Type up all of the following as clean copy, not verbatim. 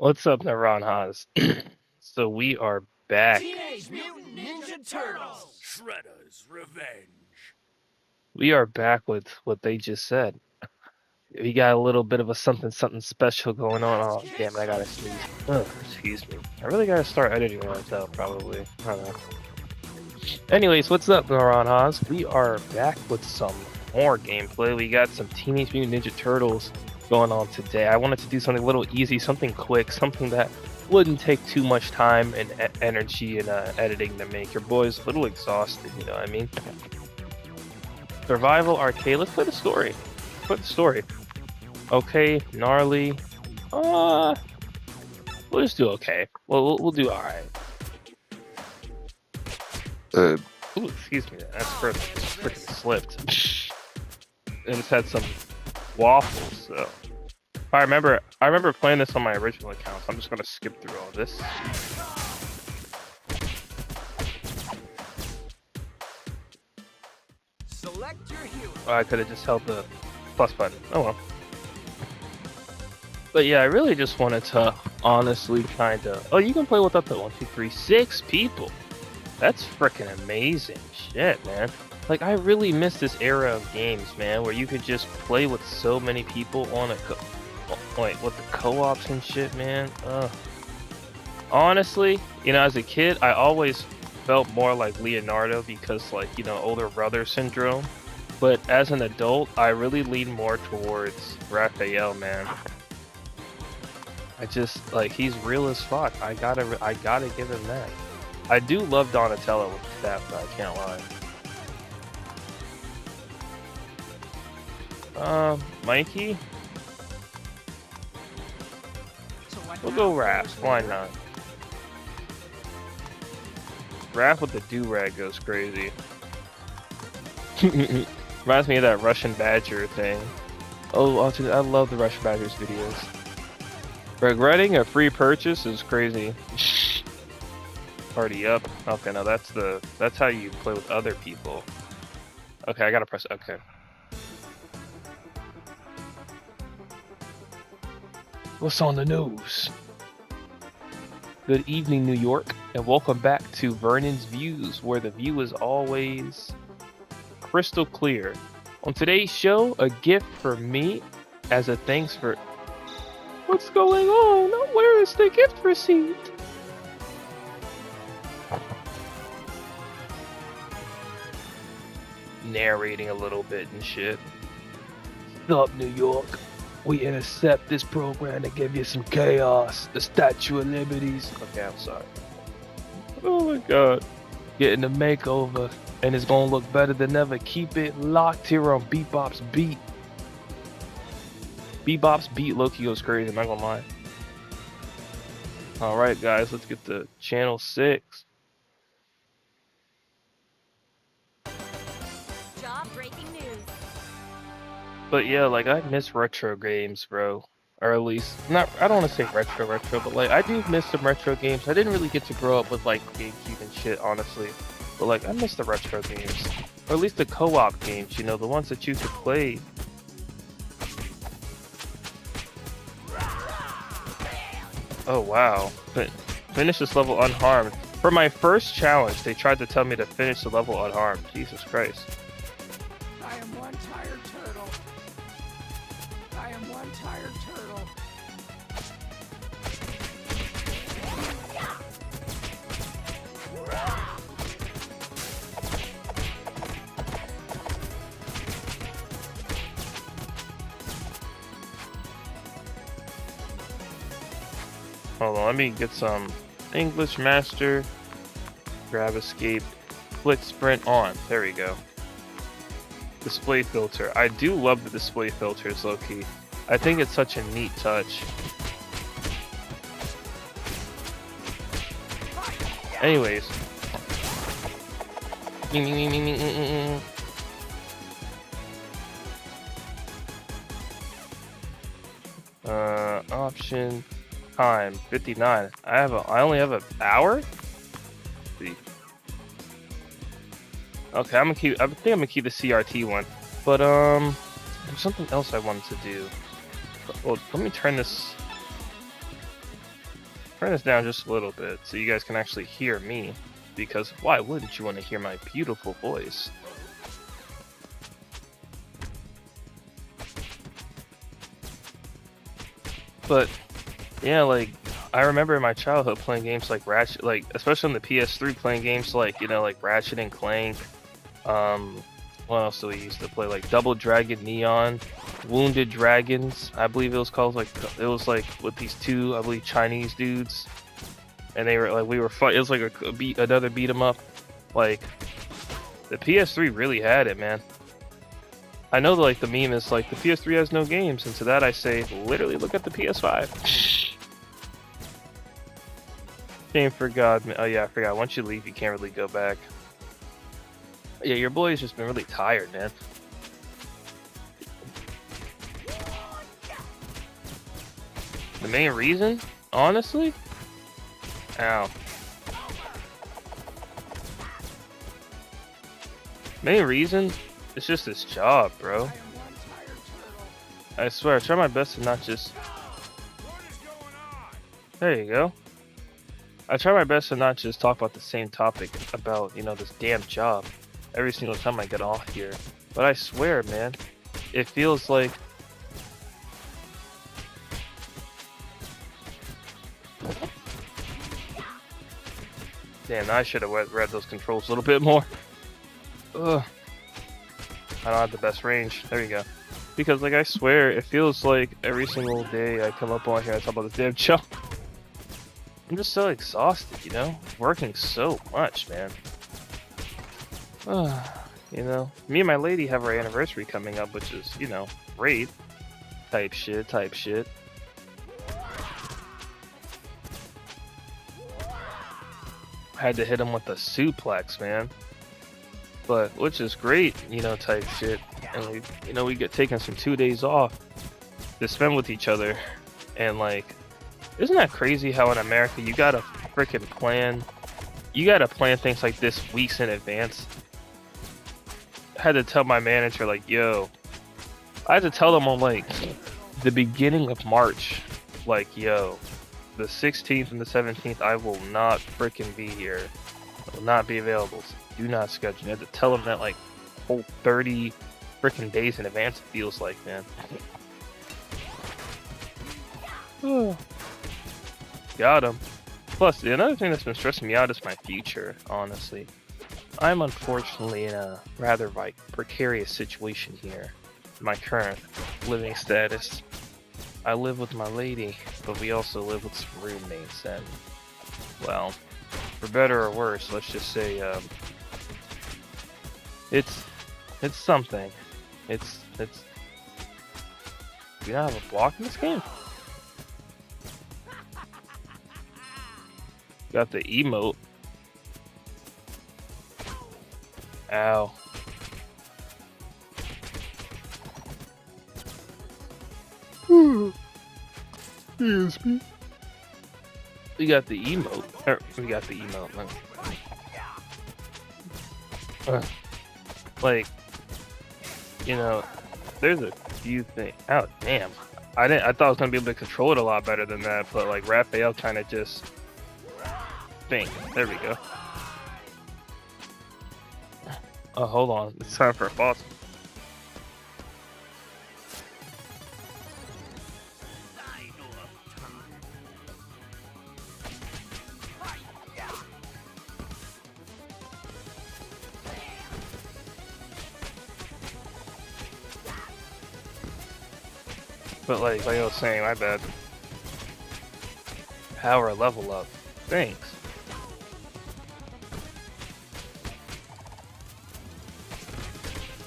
What's up, Naranjas? So we are back. Teenage Mutant Ninja Turtles! Shredder's Revenge. We are back with what they just said. We got a little bit of a something special going on. Oh, damn it, I gotta sneeze. Ugh, excuse me. I really gotta start editing right though, probably. I don't know. Anyways, what's up, Naranjas? We are back with some more gameplay. We got some Teenage Mutant Ninja Turtles going on today. I wanted to do something a little easy, something quick, something that wouldn't take too much time and energy and editing to make. Your boy's a little exhausted, you know what I mean? Survival arcade. Let's play the story. Play the story. Okay, gnarly. We'll just do okay. We'll do all right. Ooh, excuse me. That's freaking slipped. And it's had some waffles. So I remember playing this on my original account. So I'm just gonna skip through all this. Select your hero. Oh, I could have just held the plus button. Oh well. But yeah, I really just wanted to honestly kind of. Oh, you can play with up to 1, 2, 3, 6 people. That's freaking amazing shit, man. Like, I really miss this era of games, man, where you could just play with so many people on a with the co-ops and shit, man. Honestly, you know, as a kid, I always felt more like Leonardo because, like, you know, older brother syndrome. But as an adult, I really lean more towards Raphael, man. I just, like, he's real as fuck. I gotta give him that. I do love Donatello with the staff, though, I can't lie. Mikey? We'll go Raph, why not? Raph with the do-rag goes crazy. Reminds me of that Russian Badger thing. Oh, I love the Russian Badger's videos. Regretting a free purchase is crazy. Party up. Okay, now that's how you play with other people. Okay, I gotta press okay. What's on the news? Good evening, New York, and welcome back to Vernon's Views, where the view is always crystal clear. On today's show, a gift for me as a thanks for... What's going on? Where is the gift receipt? Narrating a little bit and shit. What's up, New York? We intercept this program to give you some chaos. The Statue of Liberties. Okay, I'm sorry. Oh my god. Getting a makeover, and it's gonna look better than ever. Keep it locked here on Bebop's Beat. Bebop's Beat Loki goes crazy, I'm not gonna lie. Alright guys, let's get to channel 6. Breaking news. But yeah, like, I miss retro games, bro. Or at least, not, I don't want to say retro, but like, I do miss some retro games. I didn't really get to grow up with like GameCube and shit, honestly. But like, I miss the retro games. Or at least the co-op games, you know, the ones that you could play. Oh wow. Finish this level unharmed. For my first challenge, they tried to tell me to finish the level unharmed. Jesus Christ. I am one tired turtle. I am one tired turtle. Hold on, let me get some English master. Grab escape. Flick sprint on. There we go. Display filter. I do love the display filters, low-key. I think it's such a neat touch. Anyways. Option time 59. I only have an hour? Let's see. Okay, I think I'm gonna keep the CRT one. But there's something else I wanted to do. Well, let me turn this. turn this down just a little bit so you guys can actually hear me. Because why wouldn't you want to hear my beautiful voice? But yeah, like I remember in my childhood playing games like Ratchet, like especially on the PS3, playing games like like Ratchet and Clank. What else do we used to play? Like Double Dragon Neon, Wounded Dragons. I believe it was called. Like it was like with these two, I believe, Chinese dudes, and they were like we were fight. It was like another beat 'em up. Like the PS3 really had it, man. I know that like the meme is like the PS3 has no games, and to that I say, literally look at the PS5. Shame for God. Oh yeah, I forgot. Once you leave, you can't really go back. Yeah, your boy's just been really tired, man. The main reason, honestly, ow. Main reason, it's just this job, bro. I swear, I try my best to not just. There you go. I try my best to not just talk about the same topic about, this damn job every single time I get off here. But I swear, man, it feels like damn, I should have read those controls a little bit more. Ugh. I don't have the best range. There you go. Because, like, I swear, it feels like every single day I come up on here, I talk about this damn job. I'm just so exhausted, Working so much, man. Me and my lady have our anniversary coming up, which is, great. Type shit. Had to hit him with a suplex, man. But, which is great, type shit. And we get taken some 2 days off to spend with each other. And, like, isn't that crazy how in America you gotta freaking plan? You gotta plan things like this weeks in advance. I had to tell my manager, like, yo, I had to tell them on, like, the beginning of March, like, yo, the 16th and the 17th, I will not freaking be here. I will not be available. So do not schedule. I had to tell them that, like, whole 30 freaking days in advance, it feels like, man. Got him. Plus, another thing that's been stressing me out is my future, honestly. I'm unfortunately in a rather precarious situation here. My current living status. I live with my lady, but we also live with some roommates, and well, for better or worse, let's just say it's something. It's we don't have a block in this game. Got the emote. Ow. Excuse me. We got the emote. We got the emote. Like, there's a few things. Oh damn! I thought I was gonna be able to control it a lot better than that, but like Raphael kind of just. Thing. There we go. Oh, hold on. It's time for a boss. But like I was saying, my bad. Power level up. Thanks.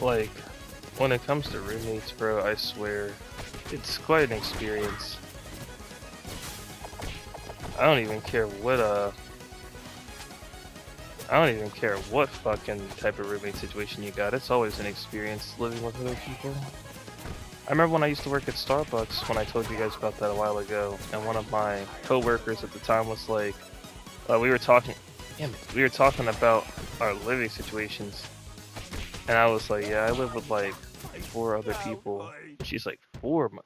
Like, when it comes to roommates, bro, I swear, it's quite an experience. I don't even care what fucking type of roommate situation you got. It's always an experience living with other people. I remember when I used to work at Starbucks, when I told you guys about that a while ago, and one of my co-workers at the time was like, we were talking about our living situations. And I was like, yeah, I live with like 4 other people. She's like,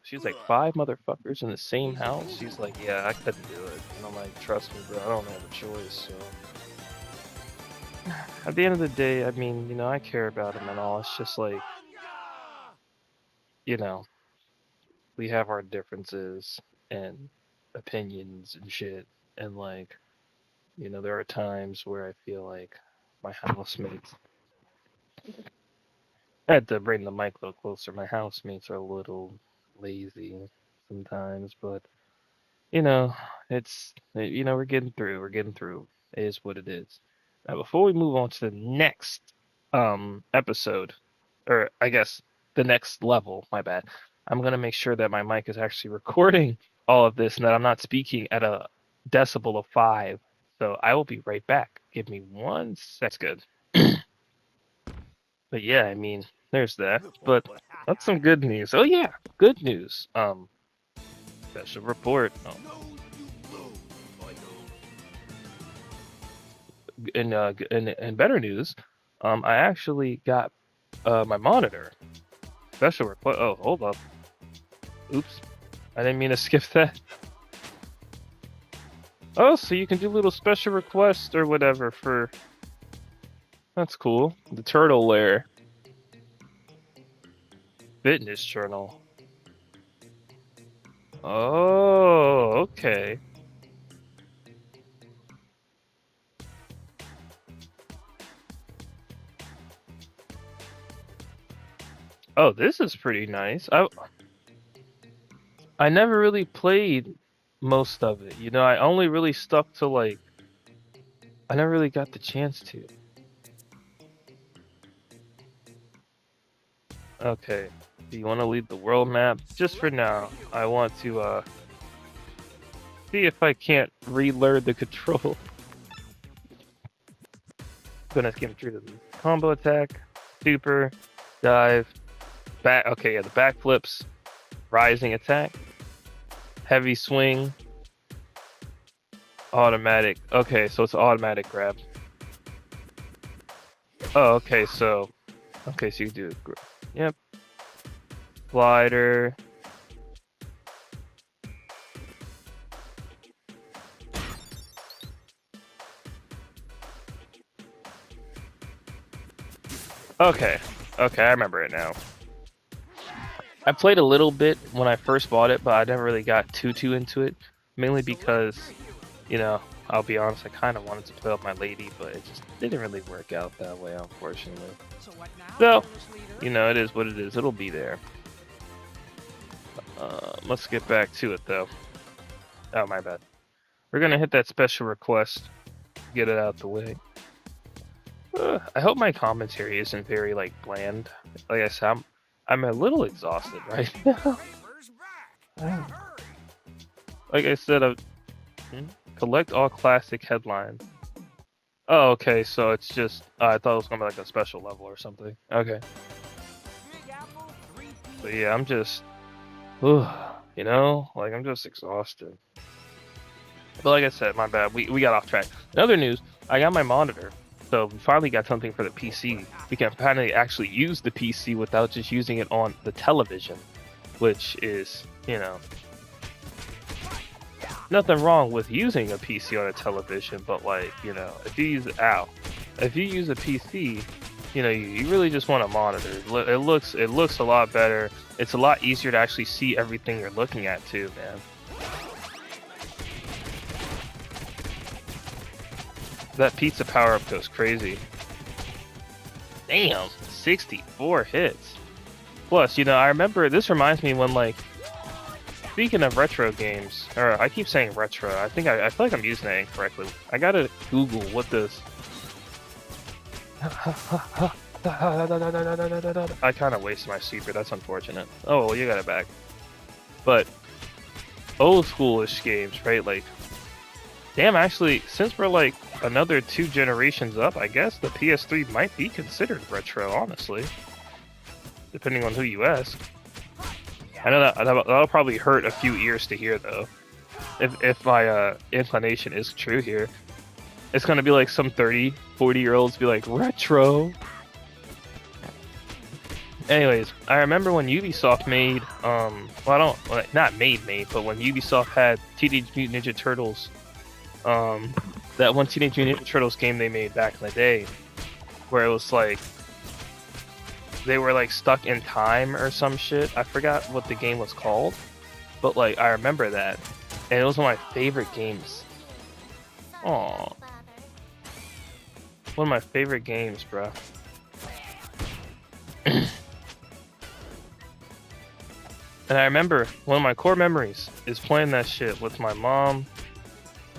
she's like 5 motherfuckers in the same house. She's like, yeah, I couldn't do it. And I'm like, trust me, bro, I don't have a choice. So at the end of the day, I mean, you know, I care about him and all. It's just like, you know, we have our differences and opinions and shit. And like, you know, there are times where I feel like my housemates, I had to bring the mic a little closer. My housemates are a little lazy sometimes, but you know, you know, we're getting through. We're getting through. It is what it is. Now, before we move on to the next episode, or I guess the next level, my bad. I'm gonna make sure that my mic is actually recording all of this and that I'm not speaking at a decibel of 5. So I will be right back. Give me 1 sec. That's good. But yeah, I mean, there's that. But that's some good news. Oh yeah, good news. Special report. Oh. In better news, I actually got my monitor. Special request. Oh, hold up. Oops, I didn't mean to skip that. Oh, so you can do little special requests or whatever for. That's cool. The turtle lair. Fitness journal. Oh, okay. Oh, this is pretty nice. I never really played most of it. You know, I only really stuck to like I never really got the chance to. Okay. Do you want to lead the world map? Just for now. I want to see if I can't relearn the control. Gonna skim through the combo attack, super, dive, back. Okay, yeah, the backflips, rising attack, heavy swing, automatic. Okay, so it's automatic grab. Oh, okay, so you do it. Yep. Glider. Okay, I remember it now. I played a little bit when I first bought it, but I never really got too into it. Mainly because, you know, I'll be honest, I kind of wanted to play with my lady, but it just didn't really work out that way, unfortunately. So, you know, it is what it is. It'll be there. Let's get back to it, though. Oh, my bad. We're gonna hit that special request. Get it out the way. I hope my commentary isn't very, like, bland. Like I said, I'm a little exhausted right now. Like I said, collect all classic headlines. Oh, okay, so it's just, I thought it was gonna be like a special level or something. Okay. But yeah, I'm just, you know, like I'm just exhausted. But like I said, my bad, we got off track. In other news, I got my monitor. So we finally got something for the PC. We can finally actually use the PC without just using it on the television, which is, you know, nothing wrong with using a PC on a television, but like, you know, if you use a PC, you know, you really just want a monitor. It looks a lot better. It's a lot easier to actually see everything you're looking at too, man. That pizza power-up goes crazy. Damn, 64 hits. Plus, you know, I remember, this reminds me when, like, speaking of retro games, or I keep saying retro, I feel like I'm using that incorrectly. I gotta Google what this... I kind of wasted my secret, that's unfortunate. Oh, well, you got it back. But, old schoolish games, right, like... Damn, actually, since we're like another 2 generations up, I guess the PS3 might be considered retro, honestly. Depending on who you ask. I know that'll probably hurt a few ears to hear, though. If my inclination is true here. It's gonna be like some 30, 40-year-olds be like, retro! Anyways, I remember when Ubisoft made, well, I don't, well, not made, but when Ubisoft had Teenage Mutant Ninja Turtles, that one Teenage Mutant Ninja Turtles game they made back in the day, where it was like, they were like stuck in time or some shit. I forgot what the game was called, but like, I remember that, and it was one of my favorite games. Aww. One of my favorite games, bro. And I remember one of my core memories is playing that shit with my mom,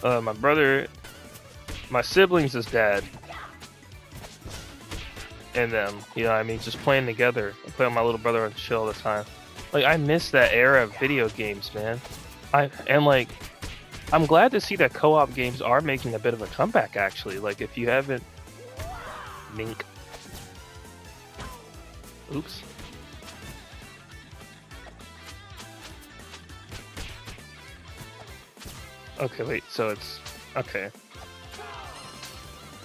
my brother, my siblings' dad, and them. You know what I mean? Just playing together. I play with my little brother on chill all the time. Like, I miss that era of video games, man. I'm glad to see that co-op games are making a bit of a comeback, actually. Like, if you haven't... Mink. Oops. Okay, wait, so it's... Okay.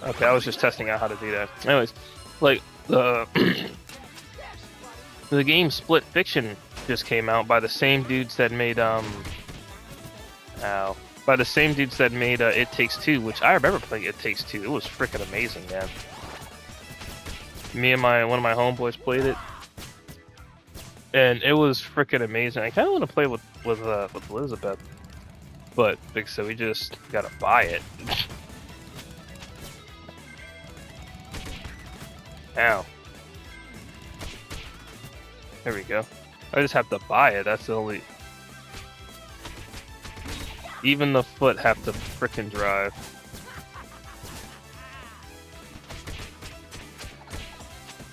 Okay, I was just testing out how to do that. Anyways, like, the... the game Split Fiction just came out by the same dudes that made, by the same dudes that made, It Takes Two, which I remember playing It Takes Two. It was freaking amazing, man. Me and one of my homeboys played it. And it was freaking amazing. I kind of want to play with Elizabeth. But, like, so we just gotta buy it. Ow. There we go. I just have to buy it, that's the only... Even the foot have to frickin' drive.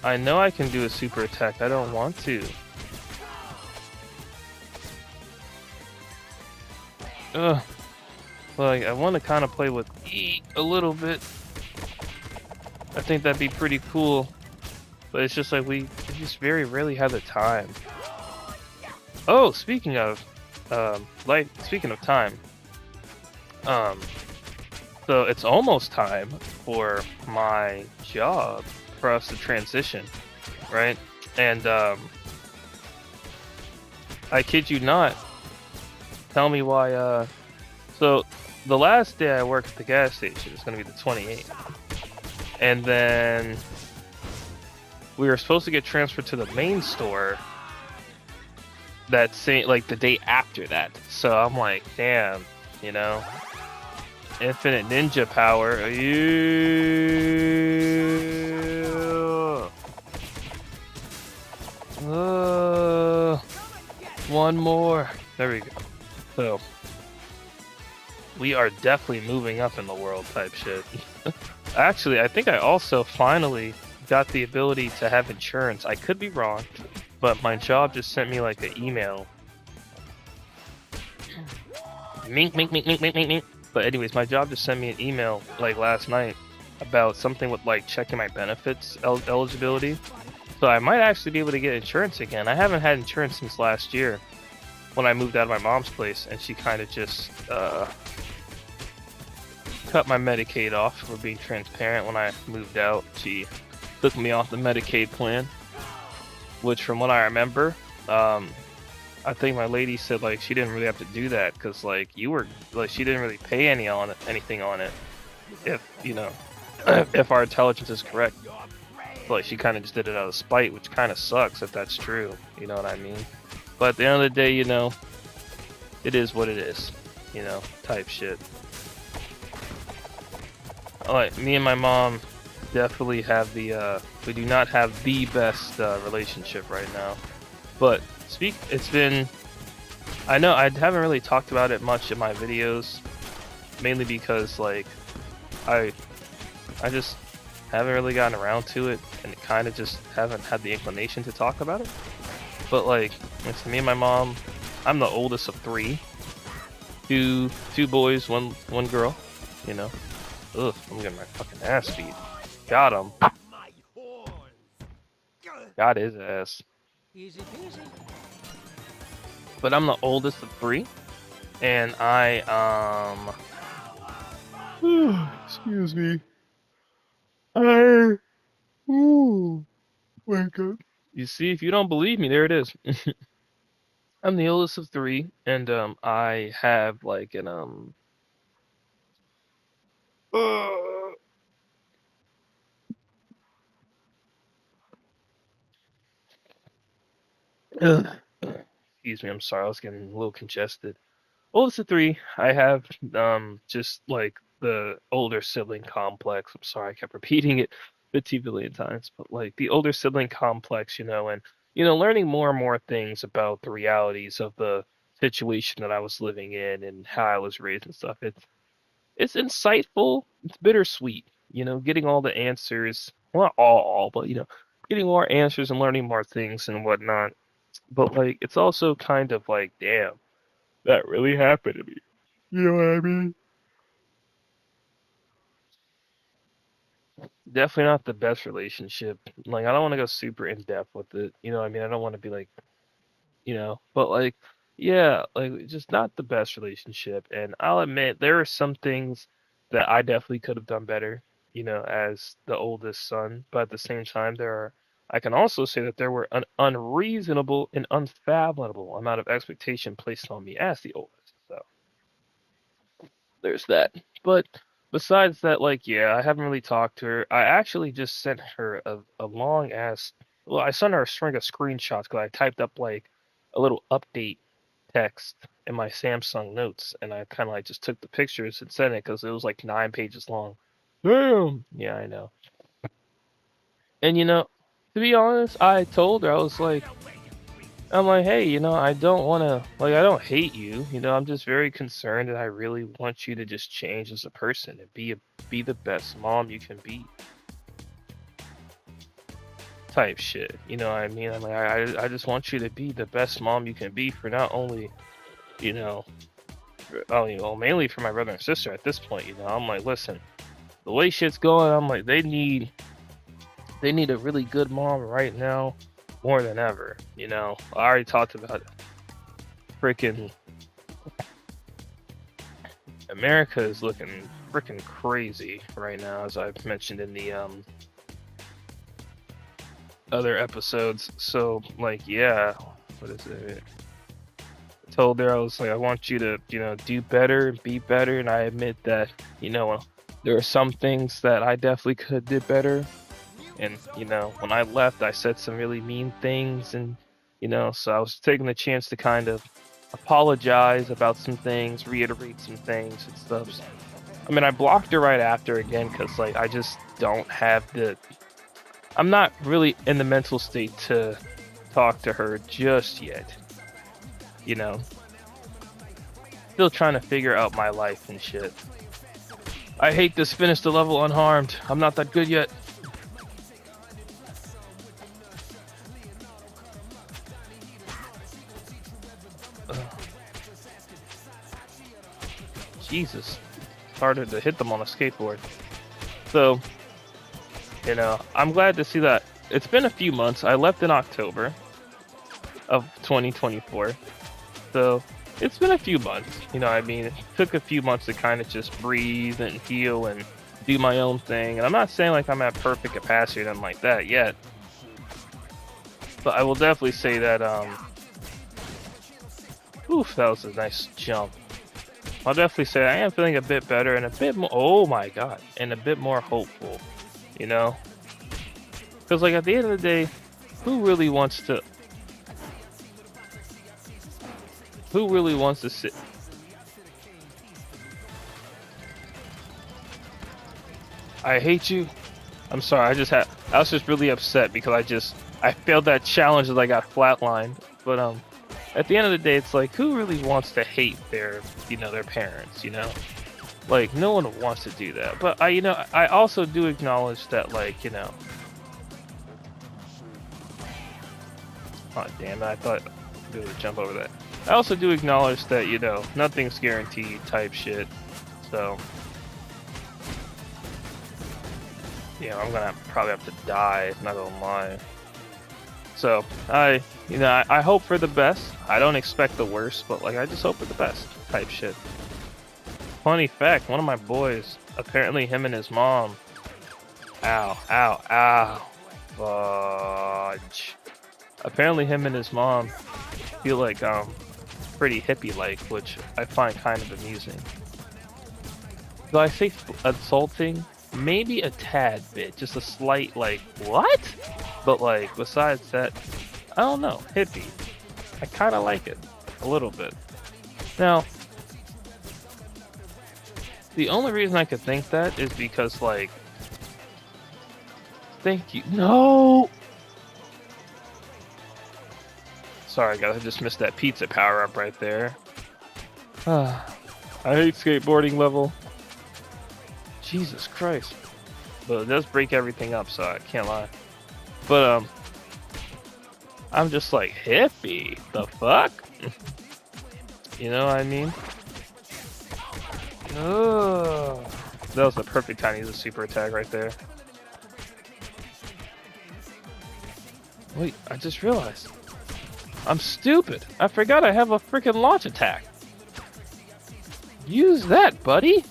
I know I can do a super attack, I don't want to. Ugh. Like, I want to kind of play with E a little bit. I think that'd be pretty cool. But it's just like we just very rarely have the time. Oh, speaking of time. So it's almost time for my job for us to transition, right? And I kid you not. Tell me why, so the last day I work at the gas station is going to be the 28th. And then we were supposed to get transferred to the main store that same, like the day after that. So I'm like, damn, you know, infinite ninja power. One more. There we go. So, we are definitely moving up in the world type shit. Actually, I think I also finally got the ability to have insurance. I could be wrong, but my job just sent me like an email. Mink, mink, mink, mink, mink, mink, mink. But anyways, my job just sent me an email like last night about something with like checking my benefits eligibility. So I might actually be able to get insurance again. I haven't had insurance since last year, when I moved out of my mom's place, and she kind of just cut my Medicaid off, for being transparent. When I moved out, she took me off the Medicaid plan, which from what I remember, I think my lady said like she didn't really have to do that because like you were like she didn't really pay anything on it, if you know if our intelligence is correct. So, like she kind of just did it out of spite, which kind of sucks if that's true. You know what I mean? But at the end of the day, you know, it is what it is, you know, type shit. Alright, me and my mom definitely have we do not have the best relationship right now. But it's been, I know I haven't really talked about it much in my videos, mainly because like, I just haven't really gotten around to it, and kind of just haven't had the inclination to talk about it. But like, it's me and my mom. I'm the oldest of three. Two boys, one girl. You know. Ugh, I'm getting my fucking ass beat. Got him. Got his ass. Easy peasy. But I'm the oldest of three, and I excuse me. Wake up. You see, if you don't believe me, there it is. I'm the oldest of three, and I have like an uh, excuse me, I'm sorry, I was getting a little congested. Oldest of three, I have just like the older sibling complex. I'm sorry, I kept repeating it 15 billion times, but like the older sibling complex, and learning more and more things about the realities of the situation that I was living in and how I was raised and stuff. It's insightful. It's bittersweet. Getting all the answers. Well, not all, but getting more answers and learning more things and whatnot. But like, it's also kind of like, damn, that really happened to me. You know what I mean? Definitely not the best relationship. Like, I don't want to go super in depth with it. You know what I mean? I don't want to be like, but like, yeah, like just not the best relationship. And I'll admit there are some things that I definitely could have done better, as the oldest son. But at the same time, I can also say that there were an unreasonable and unfathomable amount of expectation placed on me as the oldest. So there's that. But besides that, like, yeah, I haven't really talked to her. I actually just sent her a long ass. Well, I sent her a string of screenshots because I typed up like a little update text in my Samsung notes, and I kind of like just took the pictures and sent it because it was like 9 pages long. Damn. Yeah, I know. And to be honest, I told her I was like, I'm like, hey, I don't want to, like, I don't hate you. I'm just very concerned and I really want you to just change as a person and be the best mom you can be type shit. You know what I mean? I'm like, I just want you to be the best mom you can be for not only, you know, mainly for my brother and sister at this point. I'm like, listen, the way shit's going, I'm like, they need a really good mom right now more than ever. I already talked about freaking America is looking freaking crazy right now, as I've mentioned in the other episodes. So like, yeah, what is it? I told her I was like, I want you to, do better and be better, and I admit that, there are some things that I definitely could have did better. And when I left, I said some really mean things, and so I was taking the chance to kind of apologize about some things, reiterate some things and stuff. I mean, I blocked her right after again because like I just don't have the. I'm not really in the mental state to talk to her just yet. You know, Still trying to figure out my life and shit. I hate this. Finish the level unharmed. I'm not that good yet. Ugh. Jesus, it's harder to hit them on a skateboard. So, I'm glad to see that. It's been a few months. I left in October of 2024. So, it's been a few months. It took a few months to kind of just breathe and heal and do my own thing. And I'm not saying like I'm at perfect capacity or anything like that yet. But I will definitely say that, oof, that was a nice jump. I'll definitely say I am feeling a bit better and a bit more, oh my god, and a bit more hopeful, you know? Because, like, at the end of the day, who really wants to sit? I hate you. I'm sorry, I was just really upset because I failed that challenge as I got flatlined. But, at the end of the day, it's like, who really wants to hate their parents, Like, no one wants to do that. But I also do acknowledge that, like, oh, damn it, I thought I'd be able to jump over that. I also do acknowledge that, nothing's guaranteed type shit. So, I'm gonna probably have to die, not gonna lie. So, I hope for the best. I don't expect the worst, but, like, I just hope for the best type shit. Funny fact, one of my boys, apparently him and his mom, ow, ow, ow, fudge. apparently him and his mom feel like pretty hippie-like, which I find kind of amusing. Do I say insulting? Maybe a tad bit, just a slight like what? But like besides that, I don't know, hippie. I kind of like it a little bit. Now, the only reason I could think that is because like, thank you. No. Sorry guys, I just missed that pizza power up right there. I hate skateboarding level. Jesus Christ. But it does break everything up, so I can't lie. But I'm just like, hippie, the fuck? You know what I mean? Ugh. That was the perfect time to use a super attack right there. Wait, I just realized. I'm stupid. I forgot I have a freaking launch attack. Use that, buddy.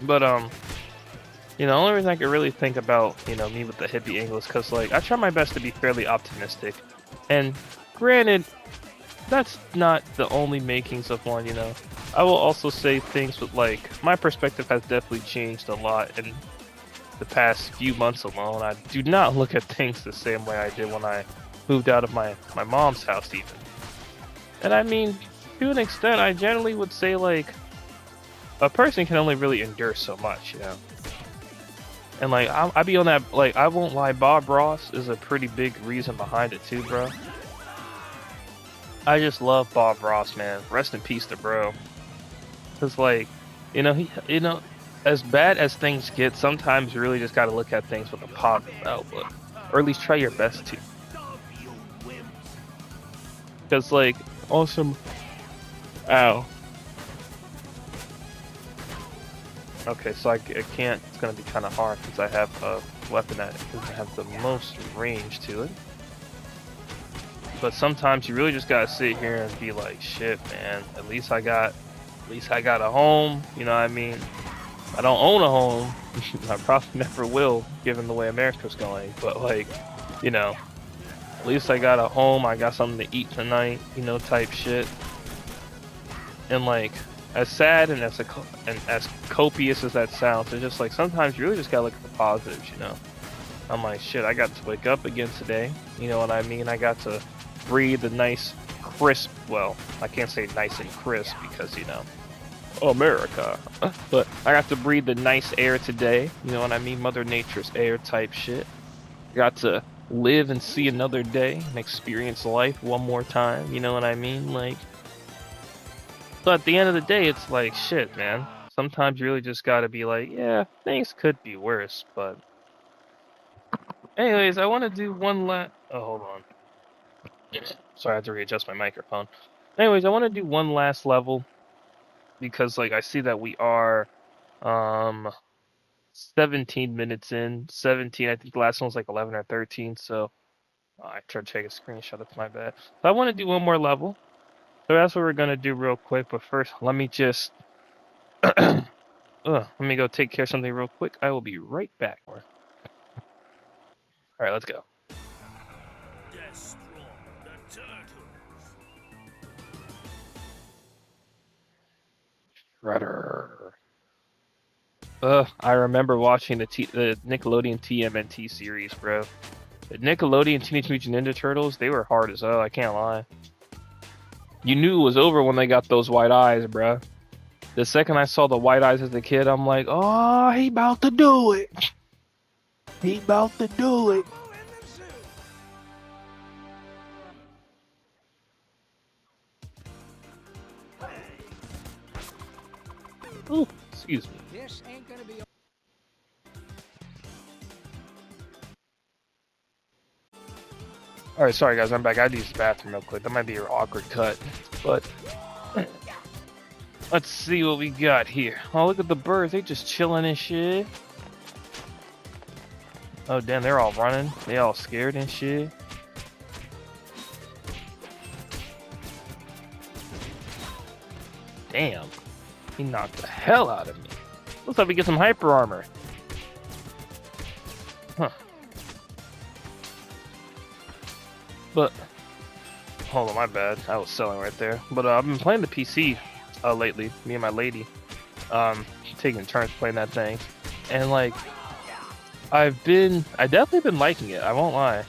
But you know, the only reason I could really think about, you know, me with the hippie angle is because like I try my best to be fairly optimistic, and granted, that's not the only makings of one. You know, I will also say things with like my perspective has definitely changed a lot in the past few months alone. I do not look at things the same way I did when I moved out of my mom's house even. And I mean, to an extent, I generally would say like a person can only really endure so much, you know. And like I be on that, like I won't lie, Bob Ross is a pretty big reason behind it too, bro. I just love Bob Ross, man. Rest in peace to bro. Cause like, you know, as bad as things get, sometimes you really just gotta look at things with a positive outlook, or at least try your best to. Cause like, awesome. Ow. Okay, so I can't, it's gonna be kind of hard because I have a weapon that doesn't have the most range to it. But sometimes you really just gotta sit here and be like, shit, man, at least I got a home, you know what I mean? I don't own a home. I probably never will, given the way America's going, but like, you know, at least I got a home, I got something to eat tonight, you know, type shit. And like, as sad and as copious as that sounds, it's just like sometimes you really just gotta look at the positives, you know. I'm like, shit, I got to wake up again today, you know what I mean? I got to breathe a nice, crisp, well, I can't say nice and crisp because, you know, America. But I got to breathe the nice air today, you know what I mean? Mother Nature's air type shit. I got to live and see another day and experience life one more time, you know what I mean? Like, so at the end of the day, it's like, shit, man. Sometimes you really just gotta be like, yeah, things could be worse, but... Anyways, I want to do one last... Oh, hold on. Sorry, I had to readjust my microphone. Anyways, I want to do one last level, because, like, I see that we are, 17 minutes in. 17, I think the last one was like 11 or 13, so... I tried to take a screenshot, that's my bad. So I want to do one more level. So that's what we're gonna do real quick, but first, let me just... let me go take care of something real quick. I will be right back. Alright, let's go. Destroy the Shredder. I remember watching the Nickelodeon TMNT series, bro. The Nickelodeon Teenage Mutant Ninja Turtles, they were hard as hell, I can't lie. You knew it was over when they got those white eyes, bro. The second I saw the white eyes as a kid, I'm like, oh, he about to do it. He about to do it. Oh, excuse me. This ain't gonna be. Alright, sorry guys, I'm back. I had to use the bathroom real quick. That might be an awkward cut, but let's see what we got here. Oh, look at the birds. They just chilling and shit. Oh, damn, they're all running. They all scared and shit. Damn. He knocked the hell out of me. Looks like we get some hyper armor. Huh. But hold on, my bad. I was selling right there. But I've been playing the PC lately. Me and my lady, taking turns playing that thing, and like I definitely been liking it. I won't lie.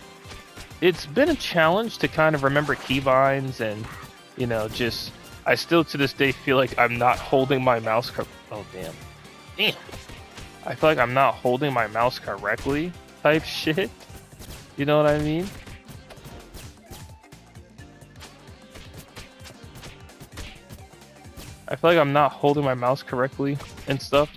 It's been a challenge to kind of remember keybinds and, you know, just I still to this day feel like I'm not holding my mouse. Oh damn. I feel like I'm not holding my mouse correctly, type shit. You know what I mean? I feel like I'm not holding my mouse correctly and stuff.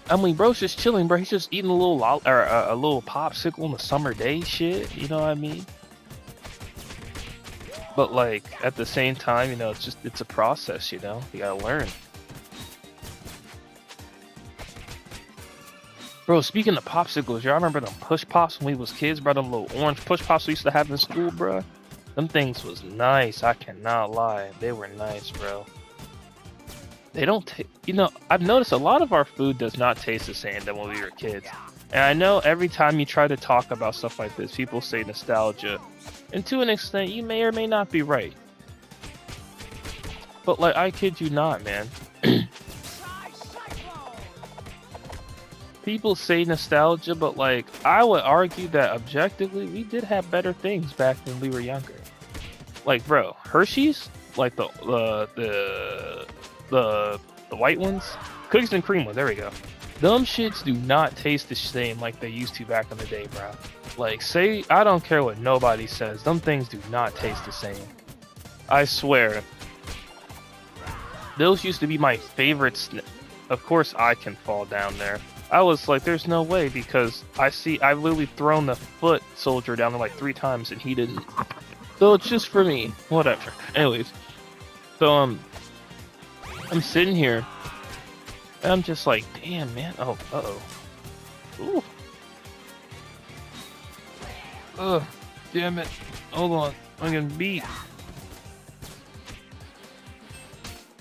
I mean, bro's just chilling, bro. He's just eating a little a little popsicle on a summer day, shit. You know what I mean? But like at the same time, you know, it's a process. You know, you gotta learn. Bro, speaking of popsicles, y'all remember them push pops when we was kids, bro? Them little orange push pops we used to have in school, bro. Them things was nice. I cannot lie. They were nice, bro. They don't you know, I've noticed a lot of our food does not taste the same than when we were kids. And I know every time you try to talk about stuff like this, people say nostalgia. And to an extent, you may or may not be right. But like, I kid you not, man. People say nostalgia, but like, I would argue that objectively, we did have better things back when we were younger. Like, bro, Hershey's, like the white ones, cookies and cream ones. There we go. Them shits do not taste the same like they used to back in the day, bro. Like, say I don't care what nobody says. Them things do not taste the same. I swear. Those used to be my favorites. Of course, I can fall down there. I was like, there's no way, because I've literally thrown the foot soldier down there like 3 times and he didn't. So it's just for me. Whatever. Anyways. So, I'm sitting here and I'm just like, damn, man. Oh, uh-oh. Ooh. Ugh. Damn it. Hold on. I'm getting beat.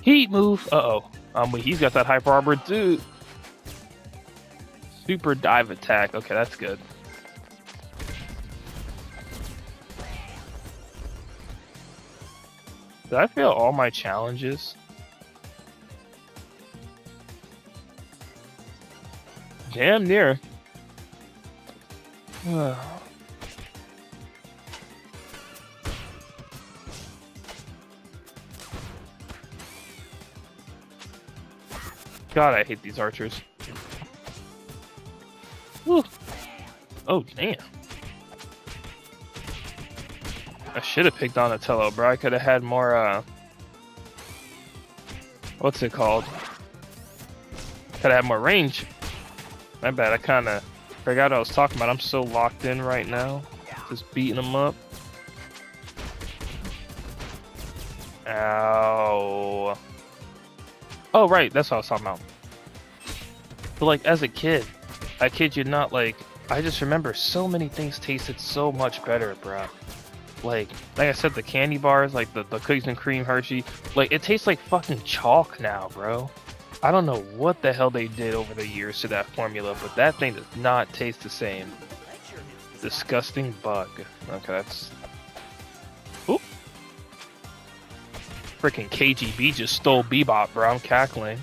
Heat move. Uh-oh. He's got that hyper armor too. Super dive attack. Okay, that's good. Did I fail all my challenges? Damn near. God, I hate these archers. Whew. Oh, damn. I should have picked Donatello, bro. I could have had more, what's it called? Could have had more range. My bad, I kind of forgot what I was talking about. I'm so locked in right now. Just beating them up. Ow. Oh, right, that's what I was talking about. But, like, as a kid, I kid you not, like, I just remember so many things tasted so much better, bro. Like I said, the candy bars, like the cookies and cream Hershey, like, it tastes like fucking chalk now, bro. I don't know what the hell they did over the years to that formula, but that thing does not taste the same. Disgusting bug. Okay, that's... Oop. Freaking KGB just stole Bebop, bro. I'm cackling.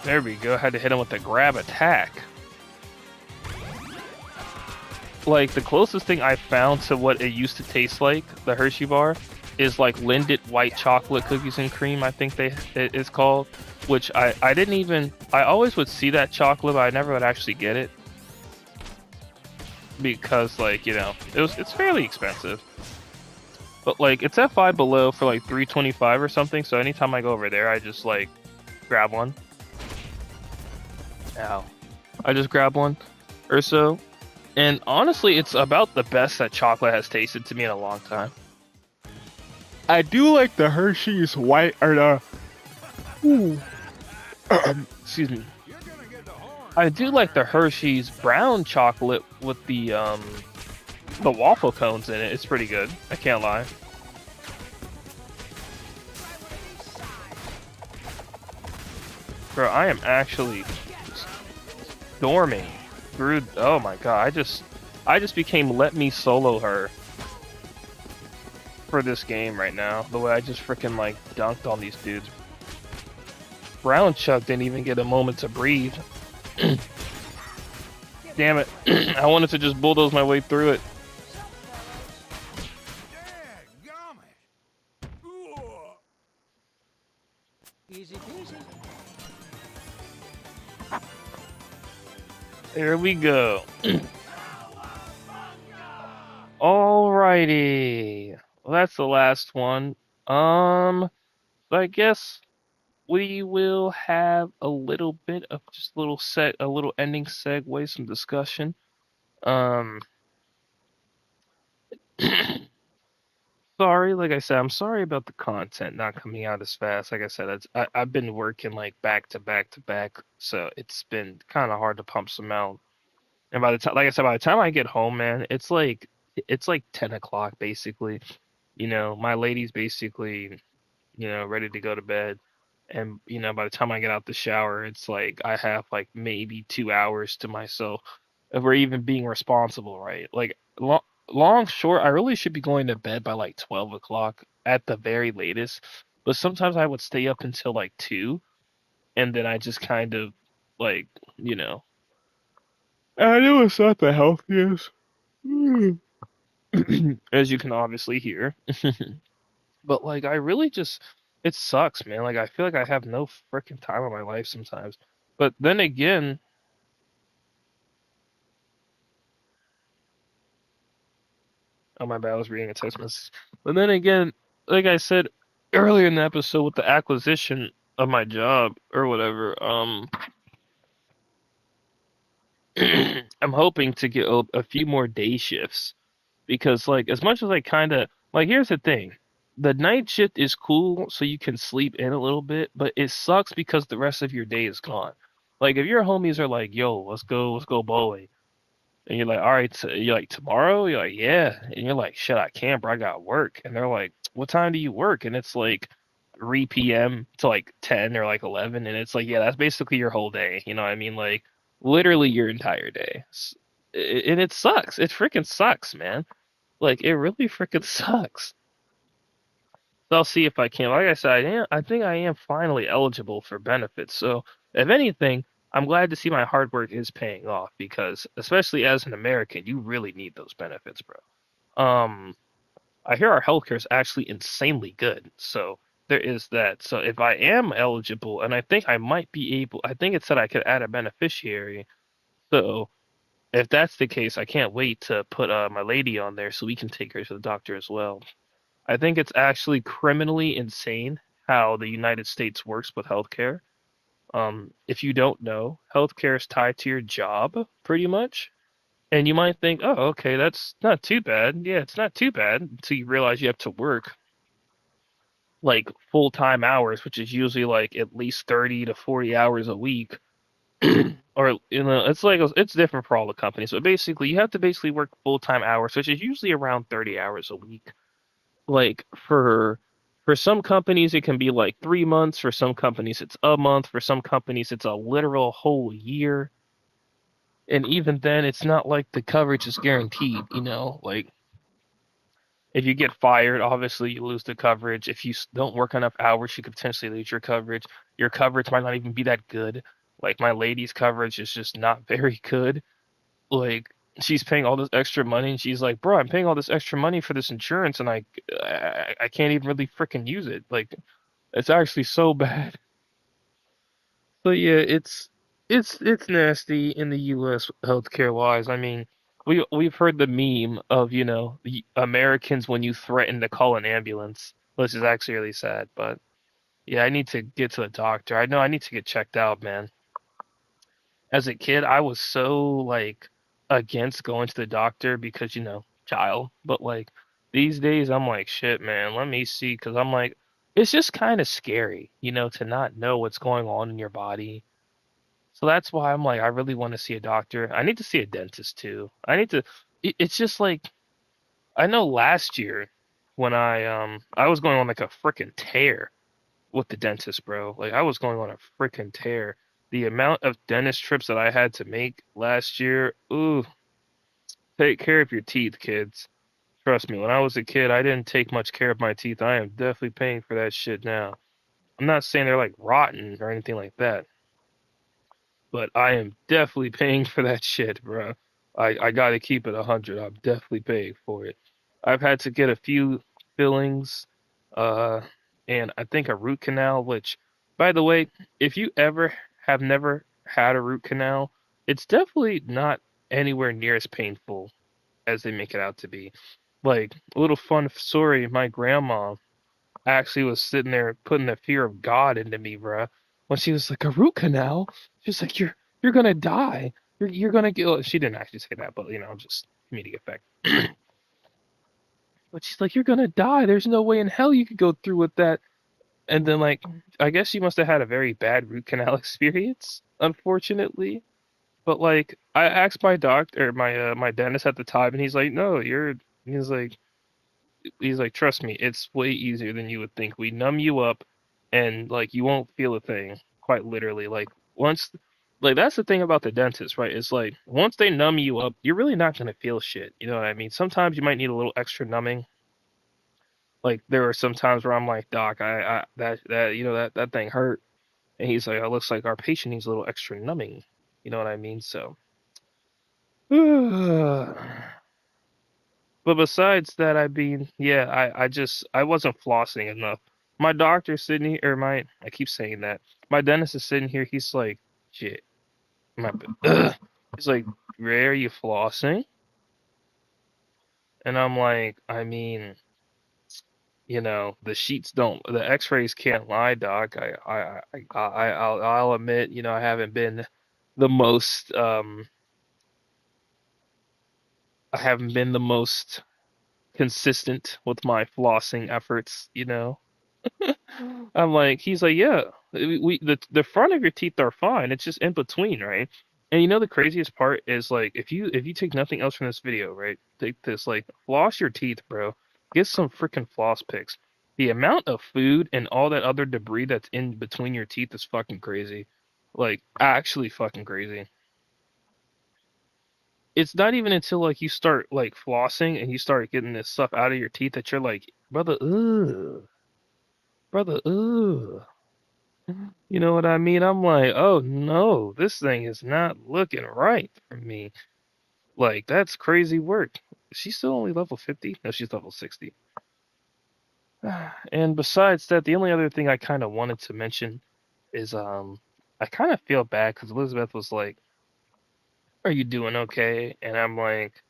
There we go. Had to hit him with the grab attack. Like, the closest thing I found to what it used to taste like, the Hershey bar, is like Lindt white chocolate cookies and cream, I think it is called. Which I didn't even... I always would see that chocolate, but I never would actually get it. Because, like, you know, it's fairly expensive. But, like, it's at Five Below for like $3.25 or something, so anytime I go over there, I just, like, grab one. Ow. I just grab one or so. And honestly, it's about the best that chocolate has tasted to me in a long time. I do like the Hershey's white, or the... Ooh. Excuse me. I do like the Hershey's brown chocolate with the waffle cones in it. It's pretty good. I can't lie. Bro, I am actually storming through. Oh my god, I just became let me solo her for this game right now. The way I just freaking like dunked on these dudes. Brown Chuck didn't even get a moment to breathe. Damn it. I wanted to just bulldoze my way through it. Easy peasy. There we go. Alrighty. Well, that's the last one. So I guess we will have a little bit of just a little ending segue, some discussion. Um, sorry, like I said, I'm sorry about the content not coming out as fast. Like I said, I've been working like back to back to back, so it's been kind of hard to pump some out. And by the time, like I said, by the time I get home, man, it's like 10 o'clock basically. You know, my lady's basically, you know, ready to go to bed. And, you know, by the time I get out the shower, it's like I have like maybe 2 hours to myself if we're even being responsible, right? Like, long, short, I really should be going to bed by like 12 o'clock at the very latest. But sometimes I would stay up until like 2, and then I just kind of like, you know, I know it's not the healthiest, as you can obviously hear. But like I really just it sucks, man. Like I feel like I have no freaking time in my life sometimes. But then again, oh my bad, I was reading a text message. But then again, like I said earlier in the episode with the acquisition of my job or whatever, I'm hoping to get a few more day shifts because like as much as I kind of like here's the thing. The night shift is cool so you can sleep in a little bit, but it sucks because the rest of your day is gone. Like if your homies are like, "Yo, let's go bowling," and you're like, "All right," you're like, "Tomorrow?" You're like, "Yeah," and you're like, "Shit, I can't, bro. I got work." And they're like, "What time do you work?" And it's like 3 p.m. to like 10 or like 11, and it's like, yeah, that's basically your whole day. You know what I mean? Like literally your entire day. And it sucks. It freaking sucks, man. Like it really freaking sucks. So I'll see if I can. Like I said, I think I am finally eligible for benefits. So if anything, I'm glad to see my hard work is paying off because, especially as an American, you really need those benefits, bro. I hear our healthcare is actually insanely good. So there is that. So if I am eligible, and I think I might be able, I think it said I could add a beneficiary. So if that's the case, I can't wait to put my lady on there so we can take her to the doctor as well. I think it's actually criminally insane how the United States works with healthcare. If you don't know, healthcare is tied to your job pretty much. And you might think, oh, okay, that's not too bad. Yeah, it's not too bad until you realize you have to work like full-time hours, which is usually like at least 30 to 40 hours a week. Or, you know, it's like it's different for all the companies. But basically, you have to basically work full-time hours, which is usually around 30 hours a week. Like for some companies it can be like 3 months, for some companies it's a month, for some companies it's a literal whole year. And even then it's not like the coverage is guaranteed, you know? Like if you get fired, obviously you lose the coverage. If you don't work enough hours, you could potentially lose your coverage. Your coverage might not even be that good. Like my lady's coverage is just not very good. Like she's paying all this extra money and she's like, bro, I'm paying all this extra money for this insurance and I can't even really freaking use it. Like it's actually so bad. So yeah, it's nasty in the US healthcare wise. I mean, we've heard the meme of, you know, the Americans when you threaten to call an ambulance, which is actually really sad, but yeah, I need to get to the doctor. I know I need to get checked out, man. As a kid, I was so like against going to the doctor because, you know, child. But like these days, I'm like, shit, man, let me see. Because I'm like, it's just kind of scary, you know, to not know what's going on in your body. So that's why I'm like, I really want to see a doctor. I need to see a dentist too. I need to, it's just like, I know last year when I was going on like a freaking tear. with the dentist, bro. Like I was going on a freaking tear. The amount of dentist trips that I had to make last year, ooh, take care of your teeth, kids. Trust me, when I was a kid, I didn't take much care of my teeth. I am definitely paying for that shit now. I'm not saying they're like rotten or anything like that, but I am definitely paying for that shit, bro. I gotta keep it 100. I'm definitely paying for it. I've had to get a few fillings, uh, and I think a root canal. Which, by the way, if you ever have never had a root canal, it's definitely not anywhere near as painful as they make it out to be. Like a little fun story, my grandma actually was sitting there putting the fear of God into me, bruh. When she was like, a root canal? She was like, you're gonna die. You're gonna get. Well, she didn't actually say that, but just comedic effect. But she's like, you're gonna die. There's no way in hell you could go through with that. And then like, I guess she must have had a very bad root canal experience, unfortunately. But like, I asked my doctor, or my dentist at the time, and he's like, no, you're. He's like, trust me, it's way easier than you would think. We numb you up, and like you won't feel a thing. Quite literally, like once, like that's the thing about the dentist, right? It's like once they numb you up, you're really not gonna feel shit. You know what I mean? Sometimes you might need a little extra numbing. Like there are some times where I'm like, Doc, I that that thing hurt, and he's like, it looks like our patient needs a little extra numbing. You know what I mean? So. But besides that, I mean, yeah, I wasn't flossing enough. My doctor sitting here, or I keep saying that. My dentist is sitting here. He's like, shit, my, he's like, Ray, are you flossing? And I'm like, I mean, the sheets don't, the X-rays can't lie, doc. I'll admit, I haven't been the most, I haven't been the most consistent with my flossing efforts. I'm like, he's like, yeah, the front of your teeth are fine. It's just in between, right? And the craziest part is like, if you take nothing else from this video, right? Take this, like, floss your teeth, bro. Get some freaking floss picks. The amount of food and all that other debris that's in between your teeth is fucking crazy. Like, actually fucking crazy. It's not even until like you start like flossing and you start getting this stuff out of your teeth that you're like, brother, ugh, brother, ugh. You know what I mean? I'm like, oh no, this thing is not looking right for me. Like, that's crazy work. She's still only level 50? No, she's level 60. And besides that, the only other thing I kind of wanted to mention is I kind of feel bad because Elizabeth was like, are you doing okay? And I'm like,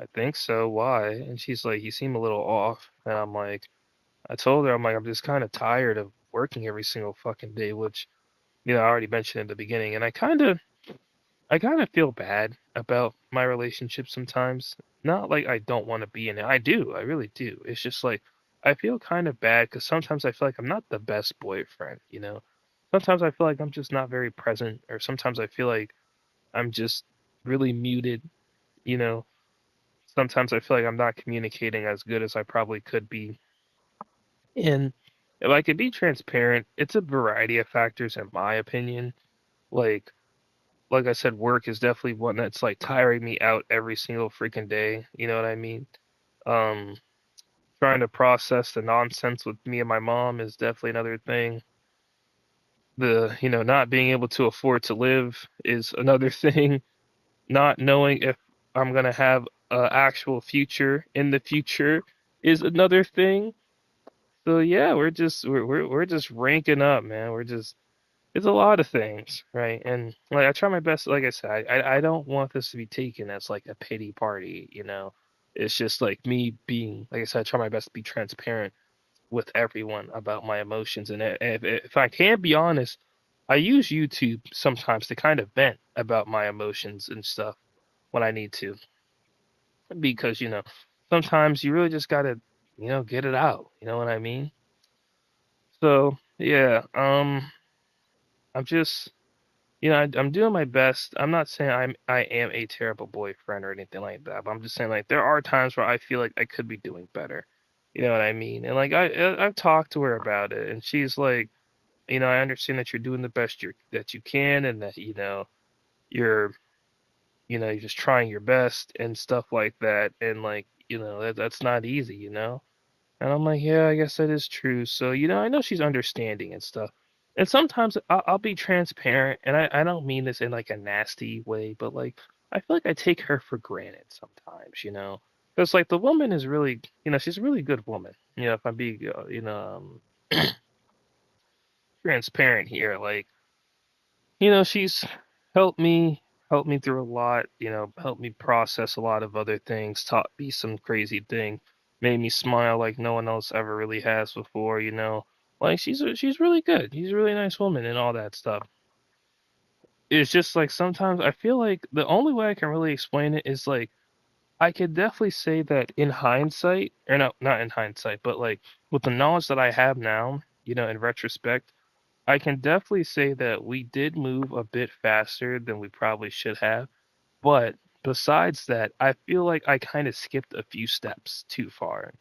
I think so. Why? And she's like, you seem a little off. And I'm like, I told her, I'm like, I'm just kind of tired of working every single fucking day, which, I already mentioned in the beginning. And I kind of feel bad about my relationship sometimes. Not like I don't want to be in it. I do. I really do. It's just like I feel kind of bad because sometimes I feel like I'm not the best boyfriend. Sometimes I feel like I'm just not very present, or sometimes I feel like I'm just really muted. You know, sometimes I feel like I'm not communicating as good as I probably could be. And if I could be transparent, it's a variety of factors in my opinion. Like like I said, work is definitely one that's like tiring me out every single freaking day. You know what I mean? Um, Trying to process the nonsense with me and my mom is definitely another thing. Not being able to afford to live is another thing. Not knowing if I'm gonna have an actual future in the future is another thing. So yeah, we're just ranking up, man. It's a lot of things, right? And like I try my best. Like I said, I don't want this to be taken as like a pity party. It's just like me being, like I said, I try my best to be transparent with everyone about my emotions. And if I can't be honest, I use YouTube sometimes to kind of vent about my emotions and stuff when I need to, because sometimes you really just gotta get it out. You know what I mean? So yeah, I'm just I'm doing my best. I'm not saying I am a terrible boyfriend or anything like that, but I'm just saying like there are times where I feel like I could be doing better. You know what I mean? And like I've talked to her about it, and she's like, I understand that you're doing the best that you can, and that you're you're just trying your best and stuff like that, and like that's not easy, And I'm like, yeah, I guess that is true. So, I know she's understanding and stuff. And sometimes I'll be transparent, and I don't mean this in like a nasty way, but like I feel like I take her for granted sometimes. Because like the woman is really, she's a really good woman. If I'm being, transparent here, like, she's helped me, helped me through a lot, helped me process a lot of other things, taught me some crazy thing, made me smile like no one else ever really has before. Like she's really good. She's a really nice woman and all that stuff. It's just like sometimes I feel like the only way I can really explain it is like I could definitely say that in hindsight, or no, not in hindsight, but like with the knowledge that I have now, in retrospect, I can definitely say that we did move a bit faster than we probably should have. But besides that, I feel like I kind of skipped a few steps too far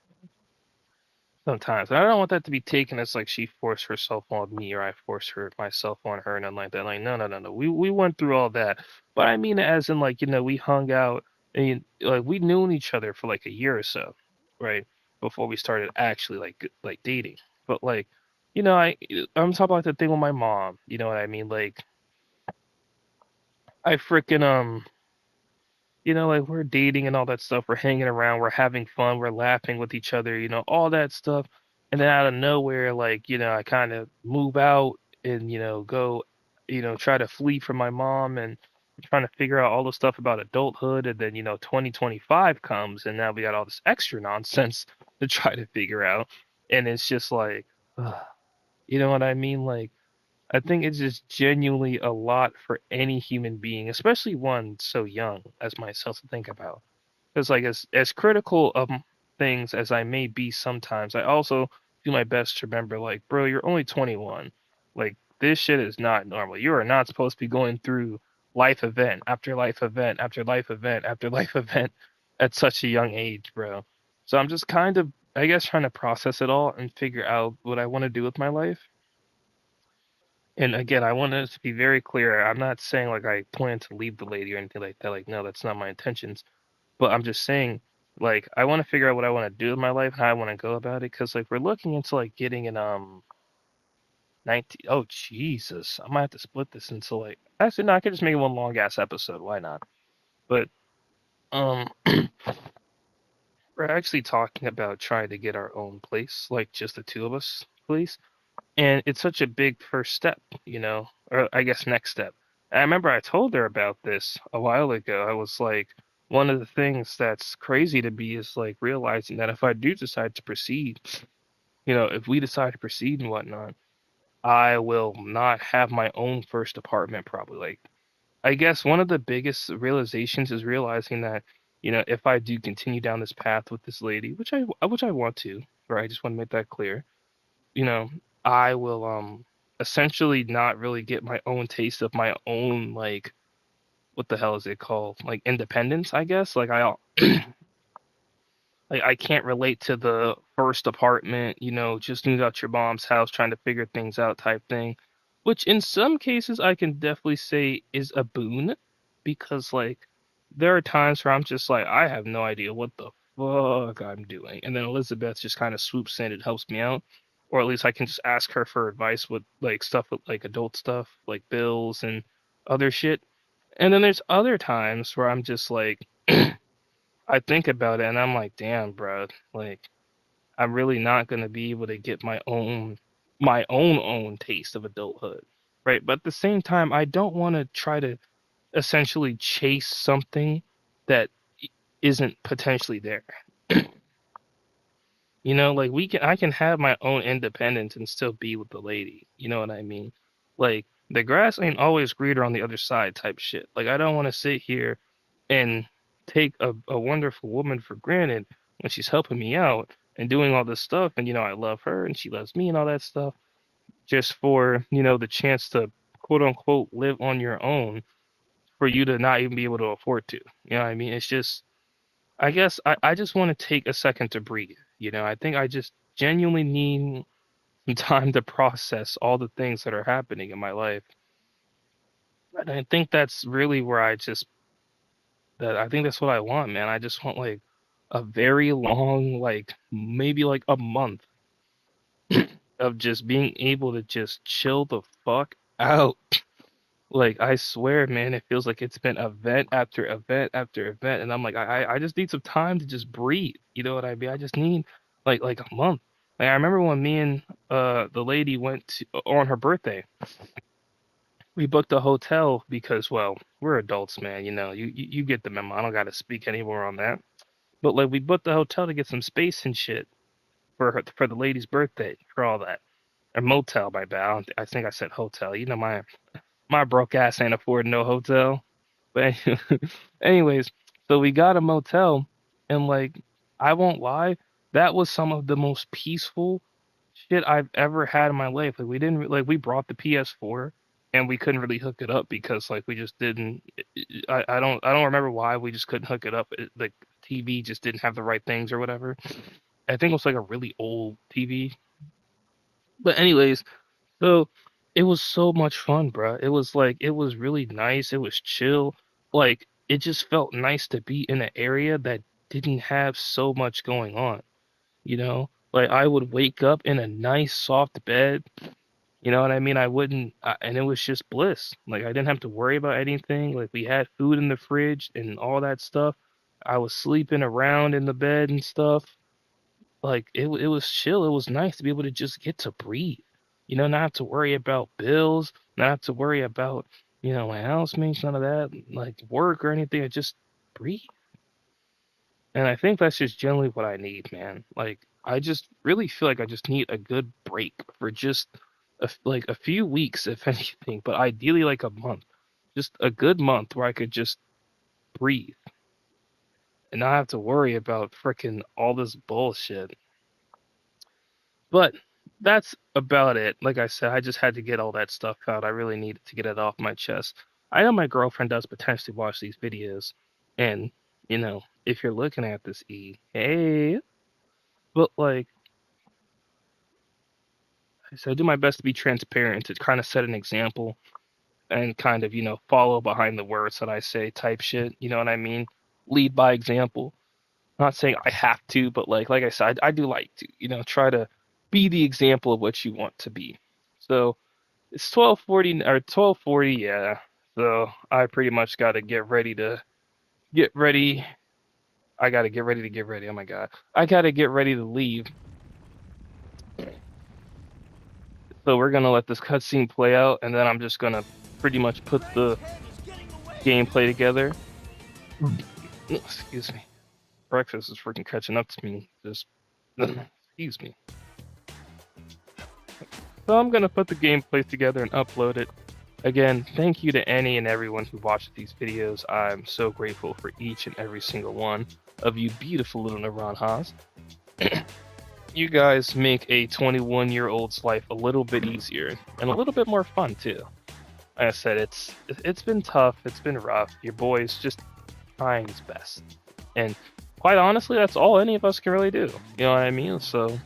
sometimes. And I don't want that to be taken as like she forced herself on me or I forced myself on her and nothing like that. Like, no, no, no, no. We went through all that. But I mean it as in like, we hung out and like we knew each other for like a year or so, right? Before we started actually like dating. But like, I'm talking about the thing with my mom, you know what I mean? Like I freaking like we're dating and all that stuff. We're hanging around, we're having fun, we're laughing with each other, all that stuff. And then out of nowhere, like, I kind of move out and, go, try to flee from my mom and trying to figure out all the stuff about adulthood. And then, 2025 comes and now we got all this extra nonsense to try to figure out. And it's just like, you know what I mean? Like, I think it's just genuinely a lot for any human being, especially one so young as myself to think about. Because like as critical of things as I may be sometimes, I also do my best to remember like, bro, you're only 21. Like this shit is not normal. You are not supposed to be going through life event after life event after life event after life event at such a young age, bro. So I'm just kind of, I guess, trying to process it all and figure out what I want to do with my life. And again, I want it to be very clear. I'm not saying like I plan to leave the lady or anything like that. Like, no, that's not my intentions. But I'm just saying, like, I want to figure out what I want to do with my life and how I want to go about it. Because like we're looking into like getting an 19. Oh Jesus, I might have to split this into like. Actually, no, I could just make it one long ass episode. Why not? But um, we're actually talking about trying to get our own place, like just the two of us, please. And it's such a big first step, or I guess next step. And I remember I told her about this a while ago. I was like, one of the things that's crazy to me is like realizing that if I do decide to proceed, if we decide to proceed and whatnot, I will not have my own first apartment probably. Like, I guess one of the biggest realizations is realizing that, if I do continue down this path with this lady, which I want to, right? I just want to make that clear, you know, I will essentially not really get my own taste of my own like what the hell is it called? Like independence, I guess. Like I can't relate to the first apartment, just moved out your mom's house trying to figure things out type thing. Which in some cases I can definitely say is a boon because like there are times where I'm just like I have no idea what the fuck I'm doing. And then Elizabeth just kind of swoops in and helps me out. Or at least I can just ask her for advice with like stuff with like adult stuff, like bills and other shit. And then there's other times where I'm just like I think about it and I'm like, damn, bro, like I'm really not gonna be able to get my own taste of adulthood, right? But at the same time, I don't want to try to essentially chase something that isn't potentially there. Like I can have my own independence and still be with the lady. You know what I mean? Like the grass ain't always greener on the other side type shit. Like I don't want to sit here and take a wonderful woman for granted when she's helping me out and doing all this stuff and I love her and she loves me and all that stuff just for, the chance to quote unquote live on your own for you to not even be able to afford to. You know what I mean? It's just I guess I just want to take a second to breathe. I think I just genuinely need time to process all the things that are happening in my life. And I think that's really where I think that's what I want, man. I just want like a very long, like maybe like a month of just being able to just chill the fuck out. Like I swear, man, it feels like it's been event after event after event, and I'm like, I just need some time to just breathe. You know what I mean? I just need like a month. Like I remember when me and the lady went to, on her birthday. We booked a hotel because, well, we're adults, man. You know, you get the memo. I don't gotta speak anymore on that. But like, we booked the hotel to get some space and shit for the lady's birthday for all that. A motel, my bad. I think I said hotel. You know, my broke ass ain't affording no hotel. But anyways, so we got a motel, and like, I won't lie, that was some of the most peaceful shit I've ever had in my life. Like, we didn't like we brought the PS4, and we couldn't really hook it up because like we just didn't. I don't remember why we just couldn't hook it up. Like TV just didn't have the right things or whatever. I think it was like a really old TV. But anyways, so it was so much fun, bro. It was like it was really nice. It was chill. Like it just felt nice to be in an area that didn't have so much going on, you know? Like I would wake up in a nice soft bed, you know what I mean? I wouldn't and it was just bliss. Like I didn't have to worry about anything. Like we had food in the fridge and all that stuff. I was sleeping around in the bed and stuff. Like it was chill. It was nice to be able to just get to breathe. You know, not have to worry about bills, not have to worry about, my housemates, none of that, like work or anything. I just breathe. And I think that's just generally what I need, man. Like I just really feel like I just need a good break for just like a few weeks, if anything, but ideally like a month. Just a good month where I could just breathe and not have to worry about frickin' all this bullshit. But that's about it. Like I said, I just had to get all that stuff out. I really needed to get it off my chest. I know my girlfriend does potentially watch these videos, and if you're looking at this, hey, but like, so I do my best to be transparent to kind of set an example and kind of follow behind the words that I say, type shit. You know what I mean? Lead by example. Not saying I have to, but like I said, I do like to try to be the example of what you want to be. So it's 12:40 or 12:40, yeah. So I pretty much got to get ready to get ready. I got to get ready to get ready. Oh my God. I got to get ready to leave. So we're going to let this cutscene play out, and then I'm just going to pretty much put the gameplay together. Excuse me. Breakfast is freaking catching up to me. Just, excuse me. So I'm going to put the gameplay together and upload it. Again, thank you to any and everyone who watched these videos. I'm so grateful for each and every single one of you beautiful little Naranjas. You guys make a 21-year-old's life a little bit easier and a little bit more fun too. Like I said, it's been tough, it's been rough. Your boy's just trying his best. And quite honestly, that's all any of us can really do. You know what I mean? So,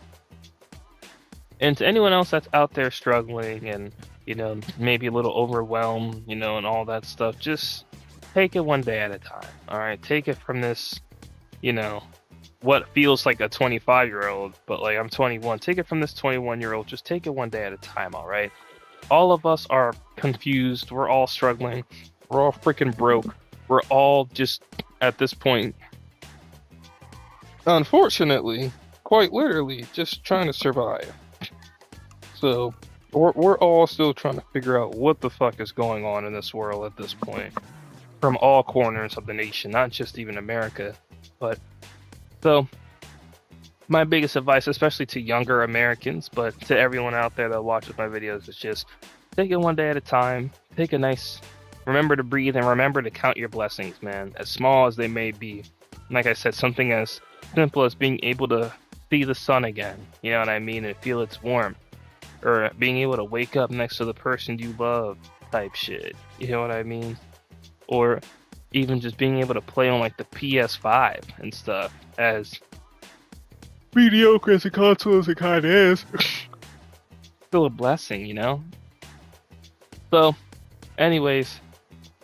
and to anyone else that's out there struggling and maybe a little overwhelmed, and all that stuff, just take it one day at a time. All right, take it from this, what feels like a 25-year-old, but like I'm 21. Take it from this 21-year-old. Just take it one day at a time. All right. All of us are confused. We're all struggling. We're all freaking broke. We're all just at this point, unfortunately, quite literally, just trying to survive. So we're all still trying to figure out what the fuck is going on in this world at this point, from all corners of the nation, not just even America. But so my biggest advice, especially to younger Americans, but to everyone out there that watches my videos, is just take it one day at a time. Take a nice, remember to breathe and remember to count your blessings, man, as small as they may be. Like I said, something as simple as being able to see the sun again, you know what I mean, and feel its warmth. Or being able to wake up next to the person you love, type shit. You know what I mean? Or even just being able to play on like the PS5 and stuff, as mediocre as a console as it kind of is. Still a blessing, you know? So, anyways,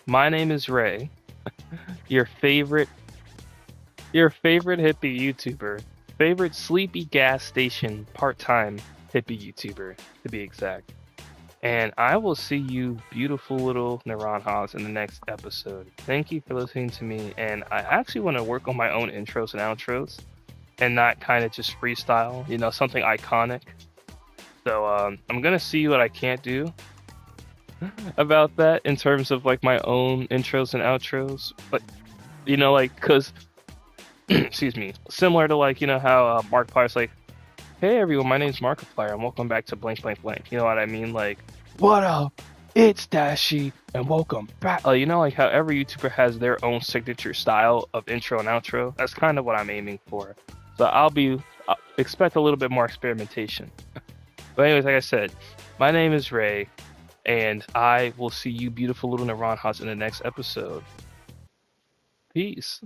my name is Ray, your favorite hippie YouTuber, favorite sleepy gas station part-time hippie YouTuber, to be exact. And I will see you beautiful little Naranjas in the next episode. Thank you for listening to me, and I actually want to work on my own intros and outros and not kind of just freestyle, you know, something iconic. So I'm gonna see what I can't do about that in terms of like my own intros and outros. But you know, like, cause excuse me, similar to like, you know how Markiplier's like, "Hey everyone, my name's Markiplier and welcome back to blank blank blank." You know what I mean? Like, "What up? It's Dashy and welcome back." You know, like how every YouTuber has their own signature style of intro and outro. That's kind of what I'm aiming for. So expect a little bit more experimentation. But anyways, like I said, my name is Ray, and I will see you beautiful little Naranjas in the next episode. Peace.